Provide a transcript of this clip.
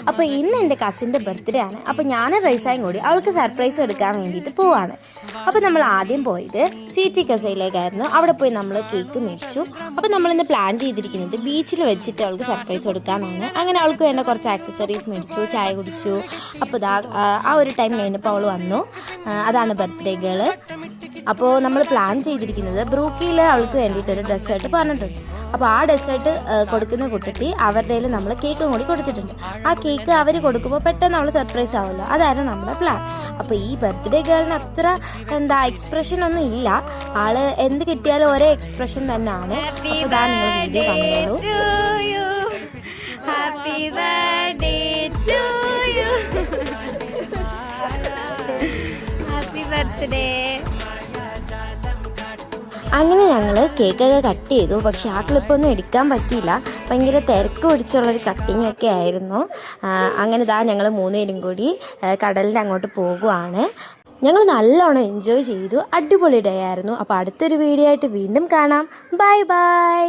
അപ്പോൾ ഇന്ന് എൻ്റെ കസിൻ്റെ ബർത്ത്ഡേ ആണ്. അപ്പോൾ ഞാനും റൈസായും കൂടി അവൾക്ക് സർപ്രൈസ് എടുക്കാൻ വേണ്ടിയിട്ട് പോവാണ്. അപ്പോൾ നമ്മൾ ആദ്യം പോയത് സിറ്റി കസയിലേക്കായിരുന്നു. അവിടെ പോയി നമ്മൾ കേക്ക് മേടിച്ചു. അപ്പോൾ നമ്മളിന്ന് പ്ലാൻ ചെയ്തിരിക്കുന്നത് ബീച്ചിൽ വെച്ചിട്ട് അവൾക്ക് സർപ്രൈസ് കൊടുക്കാമെന്നാണ്. അങ്ങനെ അവൾക്ക് വേണ്ട കുറച്ച് ആക്സസറീസ് മേടിച്ചു, ചായ കുടിച്ചു. അപ്പോൾ ആ ഒരു ടൈം കഴിഞ്ഞപ്പോൾ അവൾ വന്നു. അതാണ് ബർത്ത്ഡേ ഗേള്. അപ്പോൾ നമ്മൾ പ്ലാൻ ചെയ്തിരിക്കുന്നത് ബ്രൂക്കിയിൽ അവൾക്ക് വേണ്ടിയിട്ടൊരു ഡെസേർട്ട് പറഞ്ഞിട്ടുണ്ട്. അപ്പോൾ ആ ഡെസേർട്ട് കൊടുക്കുന്ന കൂട്ടത്തിൽ അവരുടെ നമ്മൾ കേക്കും കൂടി കൊടുത്തിട്ടുണ്ട്. ആ കേക്ക് അവർ കൊടുക്കുമ്പോൾ പെട്ടെന്ന് അവൾ സർപ്രൈസ് ആവുമല്ലോ, അതായിരുന്നു നമ്മുടെ പ്ലാൻ. അപ്പോൾ ഈ ബർത്ത്ഡേ ഗേളിന് അത്ര എക്സ്പ്രഷൻ ഒന്നും ഇല്ല. ആള് എന്ത് കിട്ടിയാലും ഒരേ എക്സ്പ്രഷൻ തന്നെയാണ്. അപ്പോൾ ഇതാ നിങ്ങൾ വീഡിയോ കണ്ടോളൂ. Happy birthday to you, happy birthday. അങ്ങനെ ഞങ്ങൾ കേക്കൊക്കെ കട്ട് ചെയ്തു. പക്ഷെ ആ ക്ലിപ്പൊന്നും എടുക്കാൻ പറ്റിയില്ല, ഭയങ്കര തിരക്ക് പിടിച്ചുള്ളൊരു കട്ടിങ് ഒക്കെ ആയിരുന്നു. അങ്ങനെ ഞങ്ങൾ 3 പേരും കൂടി കടലിൻ്റെ അങ്ങോട്ട് പോകുവാണ്. ഞങ്ങൾ നല്ലോണം എൻജോയ് ചെയ്തു. അടിപൊളി ഡേ ആയിരുന്നു. അപ്പോൾ അടുത്തൊരു വീഡിയോ ആയിട്ട് വീണ്ടും കാണാം. Bye bye.